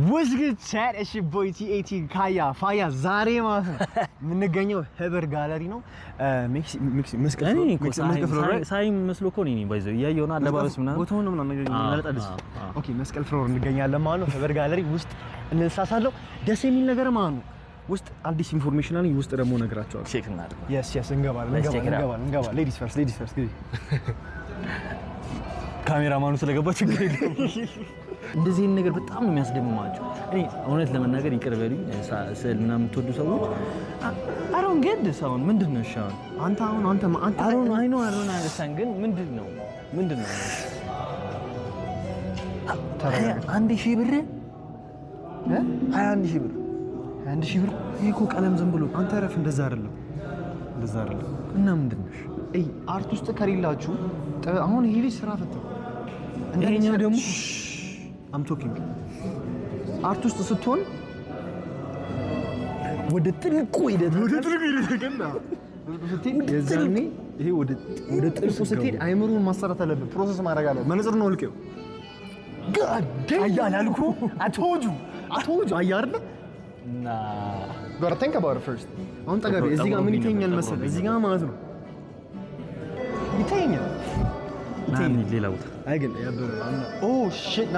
What's good chat? It's your boy T18 Kaya Faya ዛሬ ማለት ነው የምንገኘው ሄበር ጋለሪ ነው ሳይ መስሎ እኮ ነው ባይዘው ያየውና አለባበስ ምናምን ቦታውን ነው ምናምን ኦኬ መስቀል ፍሎር እንገኛለን ማለት ነው ሄበር ጋለሪ ውስጥ እንሳሳለው ደስ የሚል ነገር ማለት ነው ውስጥ አዲስ ኢንፎርሜሽን አለ ውስጥ ደግሞ ነግራቸዋለሁ ቼክ እናድርግ yes እንገባለን ሌዲስ ፈርስት ካሜራማኑ ስለገባች ችግር የለም እንደዚህ ነገር በጣም ነው የሚያስደምማቸው እኔ እውነት ለመናገር ይቅርበልኝ ስልና የምትወዱ ሰዎች I don't get this አሁን ምንድነው ሻው አንተ I know አንደሳን ግን ምንድነው አንድ ሺህ ብር 21 ሺህ ብር ይሄ እኮ ቀለም ዝም ብሎ አንተ ረፍ እንደዛ አይደለም እና ምንድነው አርት ውስጥ ከሌላችሁ አሁን ይሄ ልጅ ስራ ፈተው እንደኛ ደግሞ I'm talking አርት ውስጥ ስትሆን ወደ ጥልቁ ሂደት ገና የዛኔ ይሄ ወደ ጥልቁ ስትሄድ አይምሮን ማሰራት አለበት ፕሮሰስ ማድረግ አለበት መነጽር ነው ልቀው አያ አላልኩ I told you አያርደ እና gotta think about it first አሁን ጠጋቢ እዚህ ጋር ምን ይተኛል መሰለህ እዚህ ጋር ማለት ነው ይተኛል ሌላ ቦታ አይገል ያበረ ኦ ሺት ና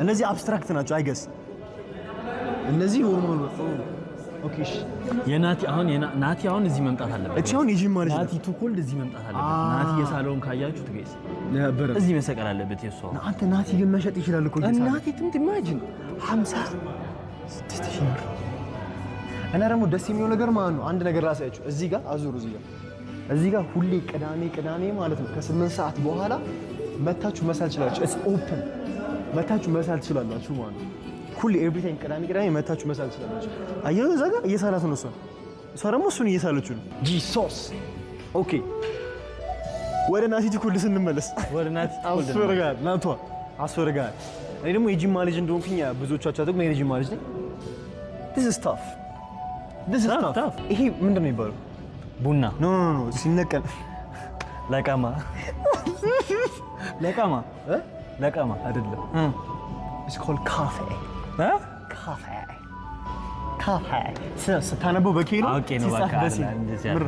እነዚህ አብስትራክት ናቸው አይገስ እነዚህ ኖርማል ኦኬ እሺ ናቲ አሁን እዚህ መምጣት አለበት እቺ አሁን ይጂም ማለት ናቲ ቱ ኮልድ እዚህ መምጣት አለበት ናቲ የሳለውን ካያችሁ ትገይስ ያበረ እዚህ መሰቀል አለበት የሷው አንተ ናቲ ግን መሸጥ ይችላል እኮ ናቲ ትምት ኢማጂን 50 ሺህ እና ደግሞ ደስ የሚለው ነገር ማለት ነው አንድ ነገር ራሳችሁ እዚህ ጋር አዙሩ እዚህ ጋር ሁሌ ቅዳሜ ማለት ነው ከ8 ሰዓት በኋላ መታችሁ መሳል ትችላላችሁ it's open መታችሁ መሳል ትችላላችሁ ማለት ነው ሁሌ ኤቭሪ ታይም ቅዳሜ መታችሁ መሳል ትችላላችሁ አየሁ እዛ ጋር እየሳላት ነው እሷ ደግሞ እሱን እየሳለችው ነው ጂሶስ ኦኬ ወደ ናቲ ኩል ስንመለስ ወደ ናቲ አስወርጋል እኔ ደግሞ የጂማ ልጅ እንደሆንኩኝ ብዙዎቻችሁ ደግሞ የጂማ ልጅ ነኝ this is tough ይሄ ምንድነው የሚባለው ቡና ኖ ሲነቀል ለቃማ አይደለም it's called coffee ስታነበው በኪሎ ኦኬ ነው በቃ እንደዚህ ያለው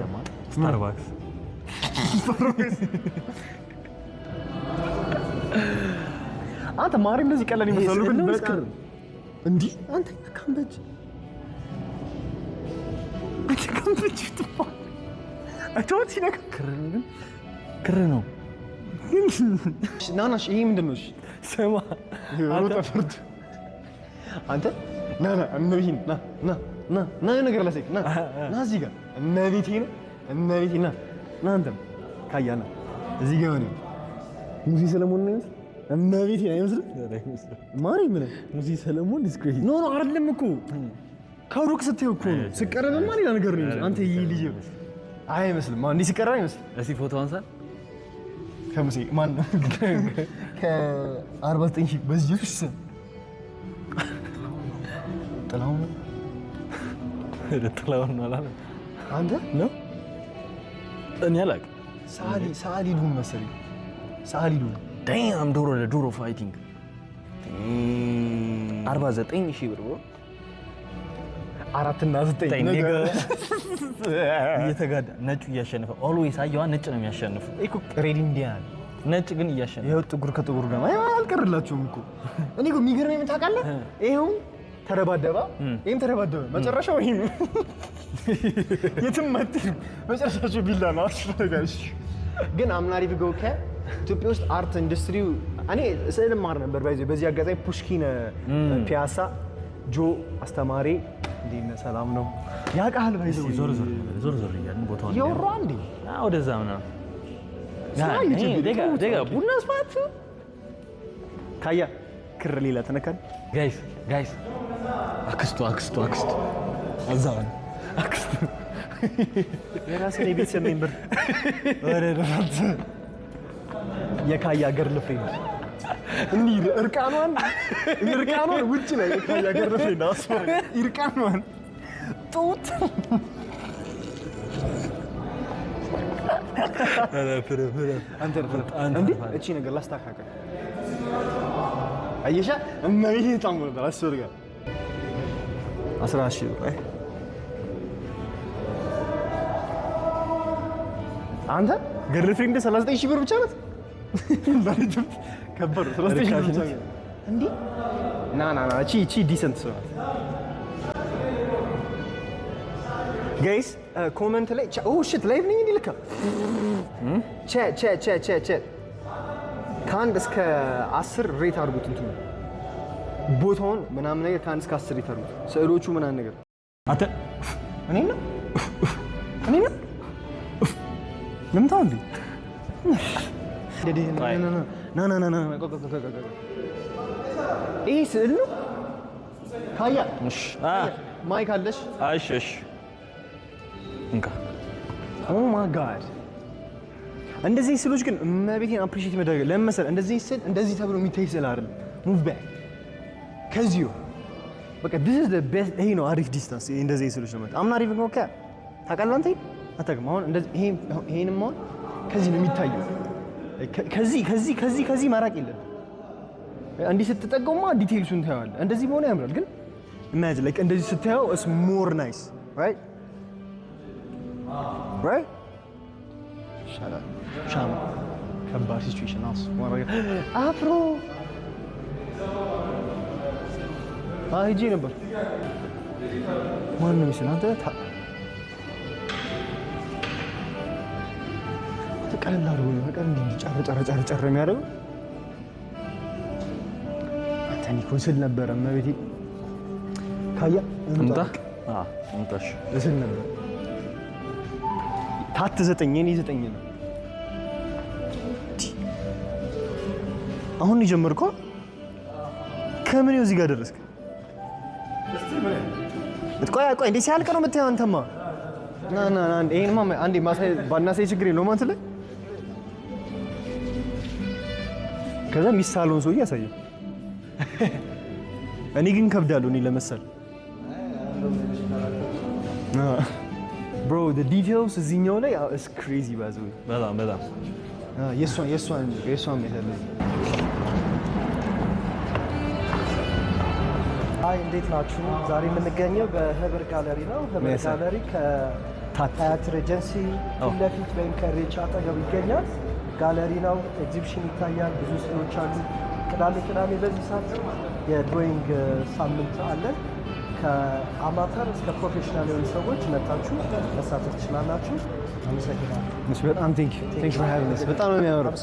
ስታርባክስ አንተ ማሪ እንደዚህ ቀለል ይመስላል ግን በቃ እንዴ አንተ ካምበጅ ትፋ አቶቲ ነክ ክር ነው ናናሽ ይሄ ምንድነው እሺ ሰማ ሮጣ ፈርድ አንተ እነቢን ና ነገር ለሰክ ና እዚህ ጋር እነቢቴ ና አንተም ካያና እዚህ ጋር ነው ሙዚ ሰለሞን ነው እነቢቴ አይመስልም ማሪ ምን ሙዚ ሰለሞን is crazy ኖ አይደለም እኮ ከሩቅ ስትየው እኮ ነው ሲቀርብማ ሌላ ነገር ነው አንተ ይሄ ልጅ አይመስልም ማን ሲቀርብ አይመስልም እስቲ ፎቶ አንሳ ከሙሴ ማን ከ49 በዚህ ውስጥ ጥላውን ነው አላለ አንተ ነው እኔ አላቅ ሳሊ ዱን መሰለኝ ሳሊ ዱን ዳም ዶሮ ፋይቲንግ 49000 ብር ብሮ 4 እና 9 ነገር እየተጋዳ ነጩ እያሸነፈ ኦልዌይስ አየዋ ነጭ ነው የሚያሸንፈው እኮ ሬድ ኢንዲያን ነጭ ግን እያሸነፈ ይሄው ጥቁር ከጥቁር ጋር አልቀርላችሁም እኮ እኔ እኮ የሚገርመኝ ምን ታውቃለህ ይሄው ተረባደባ ይሄም ተረባደባ መጨረሻው ይሄ የትም መጥ መጨረሻው ቢላ ነው አሽፈጋሽ ግን አምናሪ ቢጎከ ኢትዮጵያ ውስጥ አርት ኢንዱስትሪው እኔ ስዕል ማር ነበር በዚህ አጋጣሚ ፑሽኪን ፒያሳ ጆ አስተማሪ እንዴት ነህ ሰላም ነው ያቃል ባይዘው ዞር ይያልን ቦታው ይወራ እንዴ ወደዛ ምናምን ደጋ ቡና ስፋት ካያ ክር ሌላ ተነካል ጋይስ አክስቱ አዛን አክስቱ የራሴ ቤተሰብ ሜምበር ወሬ ደፋት የካያ ገርል ፍሬንድ እንዲህ እርቃኗን ውጭ ላይ የካያ ገርል ፍሬንድ አስፈር እርቃኗን ጡት አንተ እንዴ እቺ ነገር ላስተካከል አየሻ እመቤቴን ታሙ ነበር አስወርጋ 14 ሺህ ብር አንተ ገርልፍሬንድ 39 ሺህ ብር ብቻ ናት። ባለትም ከበር 39 ሺህ ብር ብቻ ነው እንዴ? ና እቺ ዲሰንት ሰው ናት። ጋይስ ኮሜንት ላይ ኦ ሺት ላይቭ ነኝ እንዴ? ልካ ቼ ከአንድ እስከ 10 ሬት አድርጉት። እንትን ቦታውን ምናምን ነገር ከአንድ እስከ 10 ሬት አድርጉት። ስዕሎቹ ምናምን ነገር አንተ እኔ ነው ለምታው እንዴ? ይሄ ስዕል ነው ካያ። እሺ ማይክ አለሽ? እሺ እንካ። ኦ ማይ ጋድ እንደዚህ ስዕሎች ግን እመቤቴን አፕሪሺየት መደረግ ለምን መሰለህ? እንደዚህ ስዕል እንደዚህ ተብሎ የሚታይ ስዕል አይደለም። ሙቭ ባክ ከዚሁ በቃ this is the best። ይሄ ነው አሪፍ ዲስታንስ። እንደዚህ ስዕሎች ነው ማለት አምና አሪፍ ነው። ታውቃለህ አንተ አታውቅም። አሁን እንደዚህ ይሄንም አሁን ከዚህ ነው የሚታየው። ከዚህ መራቅ የለም። እንዲህ ስትጠቀሙማ ዲቴይልሱን ታያለህ። እንደዚህ መሆኑ ያምራል፣ ግን imagine like እንደዚህ ስታየው it's more nice right ሻማ ከባድ ሲቹዌሽን አስ አፍሮ ሂጄ ነበር። ማን ነው የሚስል አንተ ቀለል አድርጎ ነው በቃ እንዲህ ጨር የሚያደርገው። አንተ እኮ ስል ነበረ እመቤቴ ካያ እንታሽ ስል ነበር። ታት 9 የኔ 9 ነው። አሁን የጀመርከው ከምን እዚህ ጋር ደረስክ? ቆይ እንዴ ሲያልቅ ነው የምታየው አንተማ። ና ይሄንማ አንዴ ማሳይ ባናሳይ ችግር የለውም አንተ ላይ ከዛ ሚሳለውን ሰውዬ ያሳየው። እኔ ግን ከብዳለሁ እኔ ለመሰል ብሮ the details እዚህኛው ላይ is crazy ባዘው በጣም የሷን ሜተድ አይ እንዴት ናችሁ? ዛሬ የምንገኘው በህብር ጋለሪ ነው። ህብር ጋለሪ ከሀያት ሬጀንሲ ፊት ለፊት ወይም ከሬቻ አጠገብ ይገኛል። ጋለሪ ነው። ኤግዚቢሽን ይታያል። ብዙ ስዕሎች አሉ። ቅዳሜ በዚህ ሰዓት የድሮይንግ ሳምንት አለን። ከአማተር እስከ ፕሮፌሽናል የሆኑ ሰዎች መጣችሁ መሳተፍ ትችላላችሁ። አመሰግናለሁ። በጣም ቴንክ ዩ ፎር ሃቪንግ አስ። በጣም ነው የሚያምረው።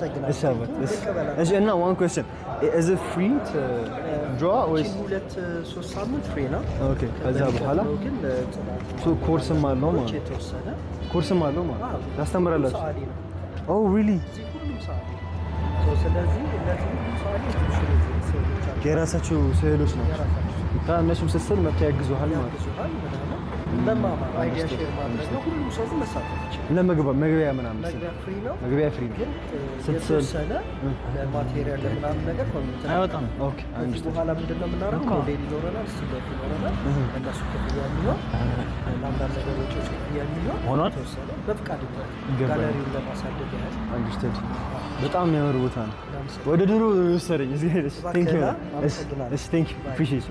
እሺ እና one question is it free to draw or 2-3 ሳምንት ፍሪ ነው። ኦኬ ከዛ በኋላ ግን ኮርስም አለው ማለት የተወሰነ ኮርስም አለው ማለት ታስተምራላችሁ? ኦ ሪሊ? ሁሉም ሰዓት ነው። ስለዚህ እነዚህ ሁሉም ሰዓት የራሳቸው ስዕሎች ናቸው። እነሱም ስትስል መጥተው ያግዙሃል ማለት ነው። መማማር አይዲያ ሼር ማድረግ ነው። ሁሉም ሰው መሳተፍ ይችላል። መግቢያ ምናምን መግቢያ ፍሪ ነው። ስትሰለ ለማቴሪያል ለምናምን ነገር ኮሚኒቲ አይወጣም። ኦኬ አንቺ በኋላ ምንድነው የምናደርገው? ሞዴል ይኖረናል፣ ስቲል ይኖረናል። እንደሱ ክፍያ የሚሆን ለአንዳንድ ነገሮች ክፍያ የሚሆን ሆኗል። ተወሰነ በፍቃድ ጋለሪውን ለማሳደግ ያህል አንደርስታንድ። በጣም የሚያምር ቦታ ነው። ወደ ድሮ ወሰደኝ። እዚህ ቴንክ ዩ አፕሪሺየት